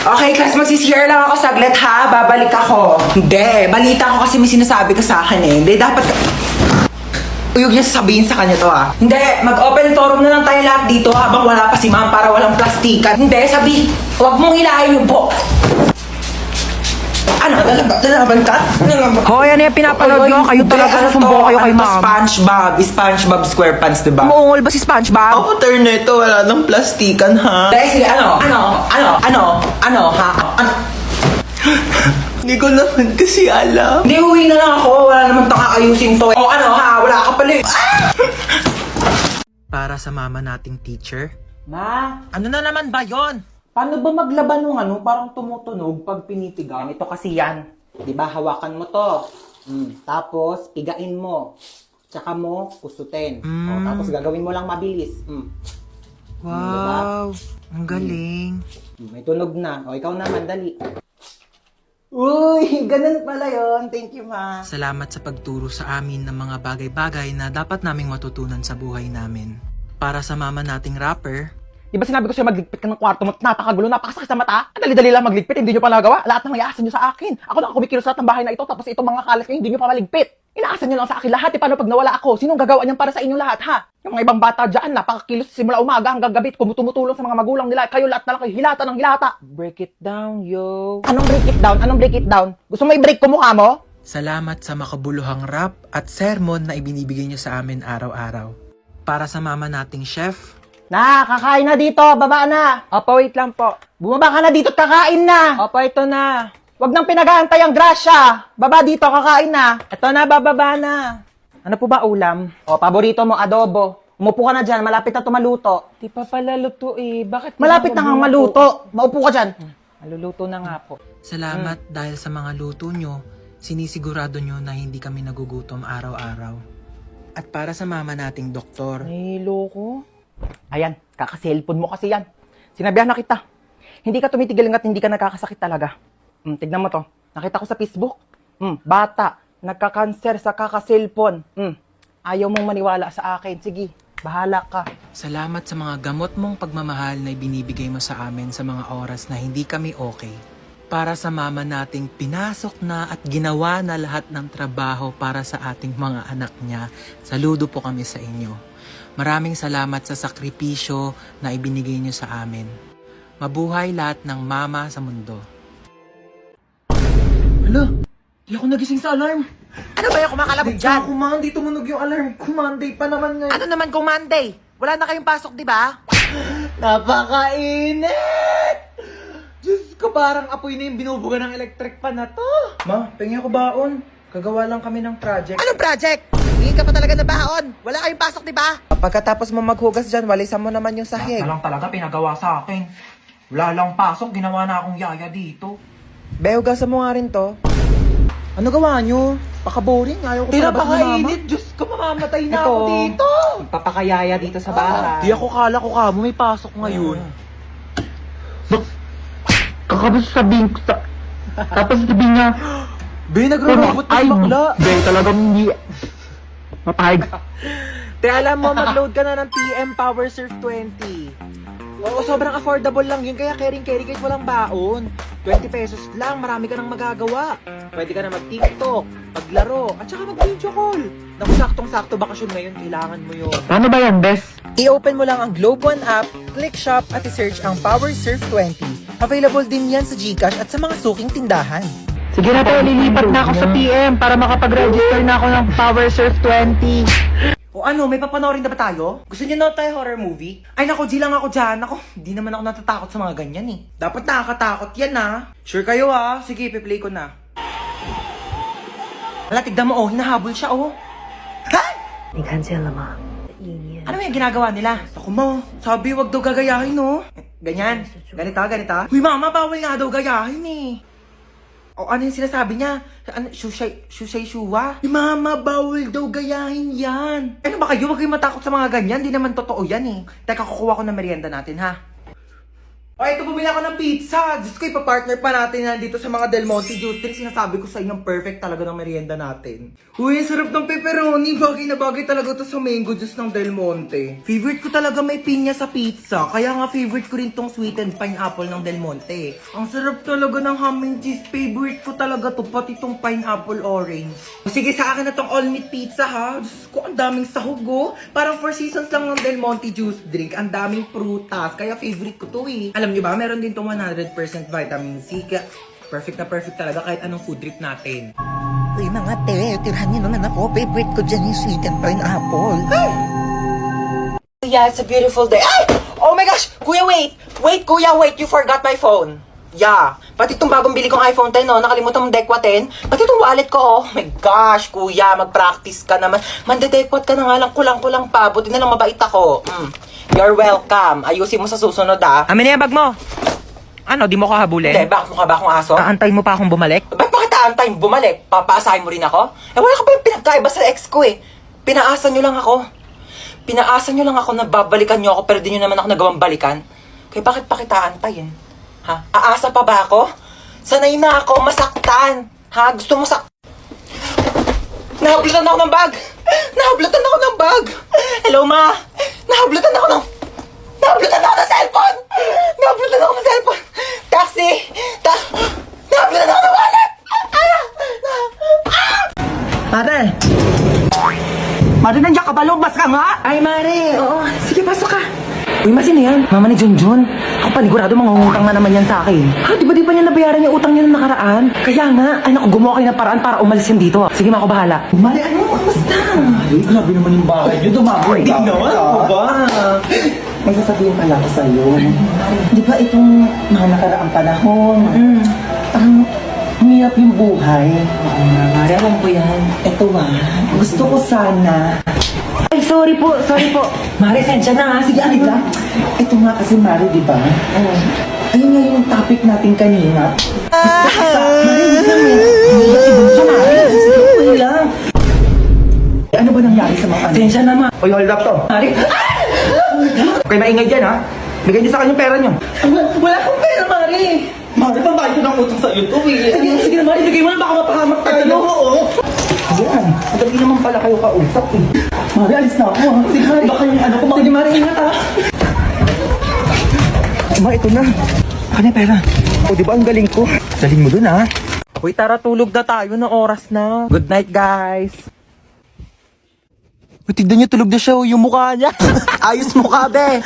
Okay, class, magsisiyare lang ako saglit ha. Babalik ako. Hindi, balita ko kasi may sinasabi ka sa akin eh. Hindi, dapat ka... Uyog niya sabihin sa kanya to ha. Hindi, mag-open forum na lang tayo lahat dito habang wala pa si ma'am para walang plastikan. Hindi, sabi, huwag mong hilahin yung po. Ano? Lalaban ka? Hoy, ano yung pinapanood nyo? Kayo talaga nasumbong kayo kay ma'am. SpongeBob SquarePants, diba? Umuungol ba si SpongeBob? Ako turn na ito, wala nang plastikan ha. Dahil sige, ano, ha? Ano? Hindi ko naman kasi alam. Hindi, uwi na lang ako. Wala naman tang aayusin to. O ano ha? Wala ka pala eh. Para sa mama nating teacher. Ma, Ano na naman ba yon? paano ba maglaban ng ano? Parang tumutunog pag pinitigan. Ito kasi yan. Di ba? Hawakan mo to. Tapos, pigain mo. Tsaka mo, kusutin. O, tapos gagawin mo lang mabilis. Wow, ang galing. May tunog na. O, ikaw naman, dali. Uy, ganun pala yon. Thank you, ma. Salamat sa pagturo sa amin ng mga bagay-bagay na dapat naming matutunan sa buhay namin. Para sa mama nating rapper, Di ba sinabi ko sa'yo magligpit ka ng kwarto mo? Napakagulo, napakasakit sa mata. Ang dali-dali lang magligpit, hindi nyo pa nagawa. Lahat ng iaasan nyo sa akin. Ako na kumikilos lahat ng bahay na ito, tapos itong mga kalat nyo, hindi nyo pa maligpit. Inaasan nyo lang sa akin lahat. Paano pag nawala ako? Sinong gagawa niyan para sa inyo lahat, ha? Yung mga ibang bata dyan, napakakilos simula umaga hanggang gabi, tumutulong sa mga magulang nila. Kayo lahat na lang kayo, hilata ng hilata. Break it down, yo. Anong break it down? Anong break it down? Gusto mo i-break ko mukha mo? salamat sa makabuluhang rap at sermon na ibinibigay nyo sa amin araw-araw. Para sa mama nating chef, Kakain na dito, baba na. Opo, wait lang po. Bumaba ka na dito at kakain na. Opo, ito na. Huwag nang pinag-aantay ang grasya. Baba dito, kakain na. Ito na, bababa na. Ano po ba ulam? O, paborito mo, adobo. Umupo ka na dyan, malapit na tumaluto. Di pa pala luto eh. Bakit? Malapit na kang maluto. Maupo ka dyan. Maluluto na nga po. salamat dahil sa mga luto nyo, sinisigurado nyo na hindi kami nagugutom araw-araw. At para sa mama nating doktor, Nahilo ko. Ayan, kaka-cellphone mo kasi yan. Sinabihan na kita. Hindi ka tumitigil hanggat hindi ka nagkakasakit talaga. Tignan mo to. Nakita ko sa Facebook. Bata, nagka-cancer sa kaka-cellphone. Ayaw mong maniwala sa akin. Sige, bahala ka. salamat sa mga gamot mong pagmamahal na ibinibigay mo sa amin sa mga oras na hindi kami okay. Para sa mama nating pinasok na at ginawa na lahat ng trabaho para sa ating mga anak niya, saludo po kami sa inyo. Maraming salamat sa sakripisyo na ibinigay niyo sa amin. Mabuhay lahat ng mama sa mundo. Hala, di ako nagising sa alarm. Ano ba yung kumakalabog dyan? Kumandi, tumunog yung alarm. Kumandi pa naman ngayon. Ano naman kung Monday? Wala na kayong pasok, di ba? Napakainit! Diyos ko, parang apoy na yung binubuga ng electric pan na to. Ma, pingin ko baon. Kagawa lang kami ng project. Anong project? Hindi ka pa talaga na baon. Wala kayong pasok, di ba? Pagkatapos mo maghugas dyan, walisan mo naman yung sahig. Lang talaga pinagawa sa akin. Wala lang pasok, ginawa na akong yaya dito. Be, hugasan mo nga rin to. Ano gawa nyo? Paka-boring. Ayaw ko sa labas ni mama. Pinapakainit. Diyos ko, mamamatay na Ito. ako dito. Papakayaya dito sa bahay. Di ako kala ko kamo, may pasok ngayon. Kakabos sabihin ko sa... Tapos sabihin niya, Be, nagro-robot na bakla. Be, talagang hindi... Mapahig. Te, alam mo, mag-load ka na ng TM Power Surf 20. Oo, sobrang affordable lang yun. Kaya caring-carry kahit walang baon. 20 pesos lang, marami ka nang magagawa. Pwede ka na mag-TikTok, maglaro, at saka mag-video call. Naku, saktong-sakto bakasyon ngayon, kailangan mo yun. Paano ba yan, Bes? I-open mo lang ang Globe One app, click shop at i-search ang Power Surf 20. Available din yan sa GCash at sa mga suking tindahan. Sige na tayo, lilipat na ako sa TM para makapag-register na ako ng Power Surf 20. O ano, may papanoorin na ba tayo? Gusto niyo na tayo horror movie? Ay nako, di lang ako dyan. Ako, di naman ako natatakot sa mga ganyan eh. Dapat nakakatakot yan ah. Sure kayo ah. Sige, piplay ko na. Hala, tignan mo oh, hinahabol siya oh. Ha? 你看见了吗？意念 Ano yung ginagawa nila? Ako mo, sabi wag daw gagayahin no. Ganyan, ganito, ganito. Huy mama, bawal nga daw gayahin eh. O ano yung sinasabi niya? Ano, shusay shuwa? Mama, bawal daw gayahin yan. Ano ba kayo? Huwag kayong matakot sa mga ganyan. Di naman totoo yan eh. Teka, kukuha ko ng merienda natin ha. O, ito bumili ako ng pizza. Diyos ko, ipapartner pa natin yan dito sa mga Del Monte Juice Drink. Sinasabi ko sa inyo, perfect talaga ng merienda natin. Uy, sarap ng pepperoni. Bagay na bagay talaga to sa mango juice ng Del Monte. Favorite ko talaga may pinya sa pizza. Kaya nga favorite ko rin tong sweetened pineapple ng Del Monte. Ang sarap talaga ng ham and cheese. Favorite ko talaga to, pati tong pineapple orange. O, sige, sa akin na tong all meat pizza ha. Diyos ko, ang daming sahog oh. Parang 4 seasons lang ng Del Monte Juice Drink. Ang daming prutas. Kaya favorite ko to eh. Alam niyo ba, meron din tong 100% vitamin C. Kaya perfect na perfect talaga kahit anong food trip natin. Uy mga te, tirahan niyo naman ako. Favorite ko dyan yung sweet and pineapple. Yeah, it's a beautiful day. Ay! Oh my gosh! Kuya, wait! Wait, kuya, wait! You forgot my phone. Yeah. Pati itong bagong bili kong iPhone 10, no? Nakalimutan mong dekwa 10. Pati itong wallet ko, oh. My gosh, kuya, mag-practice ka naman. Mandedekwat ka na nga lang, kulang-kulang pa. Buti na lang mabait ako. You're welcome. Ayusin mo sa susunod, ah. Amin na yung bag mo. Ano, di mo ko habulin? Hindi, bakit mukha ba akong aso? Aantay mo pa akong bumalik? Ba't bakit aantayin bumalik? Papaasahin mo rin ako? Eh, wala ka pa yung pinagkaiba sa ex ko eh. Pinaasa nyo lang ako. Pinaasa nyo lang ako na babalikan nyo ako pero di nyo naman ako nagawang balikan. Kaya bakit pa kita aantayin? Ha? Aasa pa ba ako? Sanay na ako masaktan. Ha? Gusto mo Nahablutan ako ng bag! Nahablutan ako ng bag! Hello, ma! Nahablutan ako ng cellphone! Nahablutan ako ng cellphone! Taxi! Nahablutan ako ng wallet! Mare! Mare, nandiyan ka ba? Lumabas ka nga! Ay, Mare! Oo, sige, pasok ka. Uy, sino yan? Mama ni Junjun. Ako panigurado mangungutang na naman yan sa akin. Ha, di ba niya nabayaran yung utang niya nung nakaraan? Kaya nga, ay naku, gumawa kayo ng paraan para umalis yan dito. Sige, ako bahala. Mare, ano? Kamusta? Ay, grabe naman yung bahay niyo. Dumagoy ka. Naman, ako ba? May sasabihin pala ako sa'yo. Di ba itong mga nakaraang panahon, parang humirap yung buhay. Oo nga, Mare, alam ko yan. Ito gusto ko sana. Ay, sorry po. Mare, sensya na ha. Sige, alig lang. Ito nga kasi, Mare, di ba? Oo. Ayun nga yung topic natin kanina. Mare, hindi lang eh. Hindi ba si Bunso, Mare? Sige, okay lang. Ano ba nangyari sa mga ano? Sensya na, Ma. Uy, hold up to. Mare. Okay, maingay dyan, ha? Bigay niyo sa kanya yung pera niyo. Wala akong pera, Mare. Mare, pambayad ko ng utang sa'yo to, eh. Sige na, Mare. Bigay mo na, baka mapahamak tayo. Oo. Ayan. Madali naman pala kayo kausap, eh. Mare, alis na ako, ha? Sige, Mare. Baka yung ano ko. Sige, Mare, ingat, ha? Ma, ito na. Ano yung pera? O, di ba ang galing ko? Galing mo dun, ha? Uy, tara, tulog na tayo na oras na. Good night, guys. Uy, tignan niyo, tulog na siya, yung mukha niya. Ayos mo ka, be.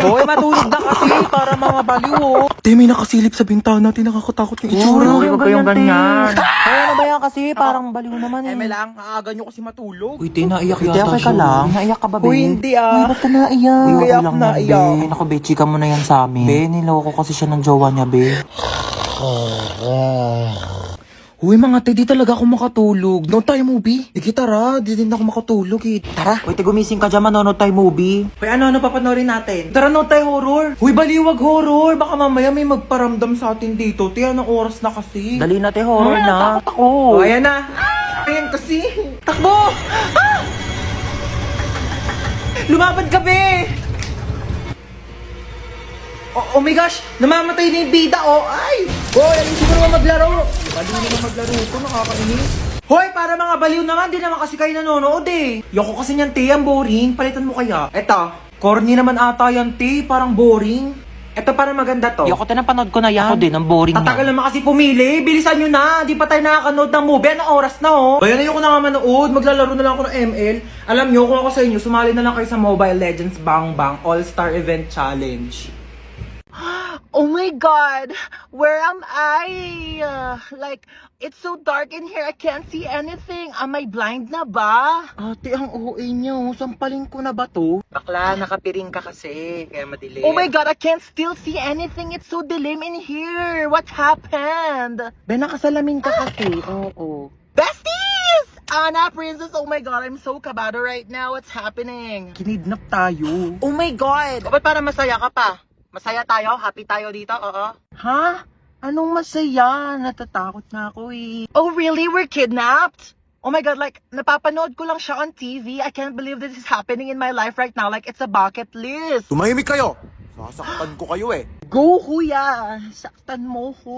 Uy, matulog na kasi para mga baliw, oh. Te, may nakasilip sa bintana natin. Nakakatakot yung itsura. Huwag kayong ganyan. Ay, ano ba yan kasi? Parang baliw naman eh. Eme lang, aaga nyo kasi matulog. Uy, te, naiyak Uy, te, yata okay siya. ka lang? Naiyak ka ba, be? Uy, hindi, ah. Uy, ba't ka naiyak? Uy, kaya Okay ako lang yan, naiyak. be. Naku, be, chika mo na yan sa amin. Be, niloko kasi siya ng jowa niya, be. Uy, mga te, di talaga ako makatulog. Noon tayo movie. Sige, tara. Di din ako makatulog, eh. Tara. Uy, te, gumising ka dyan, manonood tayo movie. Uy, ano papanorin natin? Tara, noon tayo horror. Uy, baliwag horror. Baka mamaya may magparamdam sa atin dito. Te, anong oras na kasi? Dali na, te, horror na. Takot ako. Oh, ayan na. Ayan kasi. Takbo! Ah! Lumapad ka, be! Oh my gosh! Namamatay na yung bida, oh! Ay! Hoy, ayusin mo naman maglaro! Baliw naman maglaro ito, nakakainis. Hoy, para mga baliw naman, di naman kasi kayo nanonood eh. Yoko kasi niyan, te, ang boring. Palitan mo kaya. Eto, corny naman ata yan, te, parang boring. Eto, parang maganda to. Yoko, te, napanood ko na yan. Ako din, ang boring Tatagal niya. naman kasi pumili. Bilisan nyo na. Di pa tayo nakakanood ng movie. Anong oras na, oh? Bayan ayoko na nga manood. Maglalaro na lang ako ng ML. Alam nyo, kung ako sa inyo, sumali na lang kayo sa Mobile Legends Bang Bang All-Star Event Challenge. Oh my god, where am I? Like, it's so dark in here, I can't see anything. Am I blind na ba? Ate, ang OA nyo. Sampalin ko na ba to? Bakla, nakapiring ka kasi. Kaya madilim. Oh my god, I can't still see anything. It's so dilim in here. What happened? Be, nakasalamin ka kasi. Oo. Besties! Anna, princess, oh my god, I'm so kabado right now. What's happening? Kinidnap tayo. Oh my god! Ba't para masaya ka pa? Masaya tayo? Happy tayo dito? Oo. Ha? Anong masaya? Natatakot na ako eh. Oh really? We're kidnapped? Oh my god, like, napapanood ko lang siya on TV. I can't believe this is happening in my life right now. Like, it's a bucket list. Tumahimik kayo! Sasaktan ko kayo eh. Go, kuya! Saktan mo ko.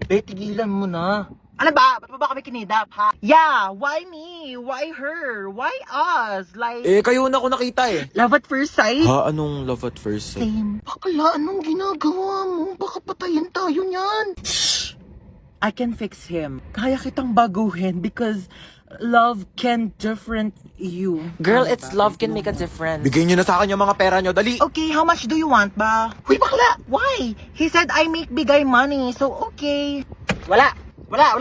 Be, tigilan mo na. Ano ba? Ba't ba kami kinidap, ha? Yeah, why me? Why her? Why us? Like, Kayo na ako nakita eh. love at first sight? Ha? Anong love at first sight? Same. Bakla, anong ginagawa mo? Baka patayin tayo niyan. I can fix him. Kaya kitang baguhin because love can different you. Girl, it's love can make a difference. Bigay nyo na sa akin yung mga pera nyo, dali! Okay, how much do you want ba? Uy, bakla! Why? He said I make bigay money, so okay. Wala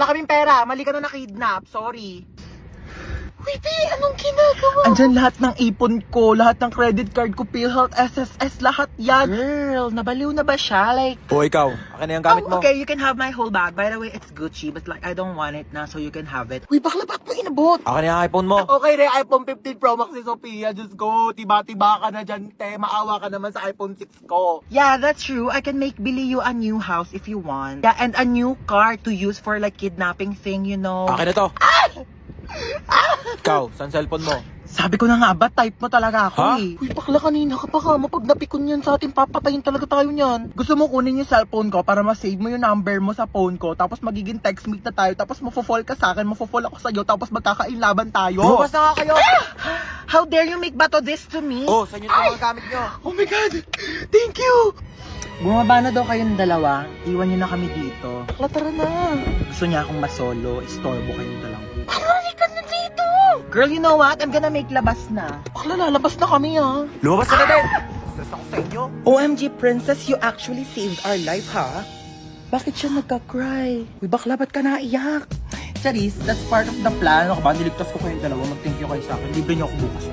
kaming pera. Mali ka na nakidnap. Sorry. Uy, P, anong ginagawa? Andyan lahat ng ipon ko, lahat ng credit card ko, PhilHealth, SSS, lahat yan. Girl, nabaliw na ba siya? Like, O ikaw, akin na yung gamit mo. okay, you can have my whole bag. By the way, it's Gucci, but like, I don't want it na, so you can have it. Uy, bakla, ba't mo inabot? Akin na yung iPhone mo. Okay na, iPhone 15 Pro Max ni Sophia. Just go, tiba-tiba ka na dyan, te. Maawa ka naman sa iPhone 6 ko. Yeah, that's true. I can make Billy you a new house if you want. Yeah, and a new car to use for like kidnapping thing, you know. Akin na to. Ikaw, saan cellphone mo? Sabi ko na nga ba, type mo talaga ako Ha? eh. Uy, bakla kanina ka pa ka. Pag napikon yan sa atin, papatayin talaga tayo niyan. Gusto mo kunin yung cellphone ko para ma-save mo yung number mo sa phone ko, tapos magiging text meet na tayo, tapos mafo-fall ka sa akin, mafo-fall ako sa'yo, tapos magkakailaban tayo. Lumabas na nga kayo! How dare you make bato this to me? Oh, saan yun yung mga gamit nyo? Oh my God! Thank you! Bumaba na daw kayong dalawa. Iwan niyo na kami dito. Bakla, tara na. Gusto niya akong masolo. Istorbo kayong dalawa. Bakla, ka na dito! Girl, you know what? I'm gonna make labas na. Bakla, lalabas na kami ha. Lumabas ka na din! Stress ako sa inyo. OMG, princess, you actually saved our life, ha? Bakit siya nagka-cry? Uy, bakla, ba't ka naiyak? Charis, that's part of the plan. Ako ba, niligtas ko kayong dalawa. Mag-thank you kayo sa akin. Libre niyo ako bukas.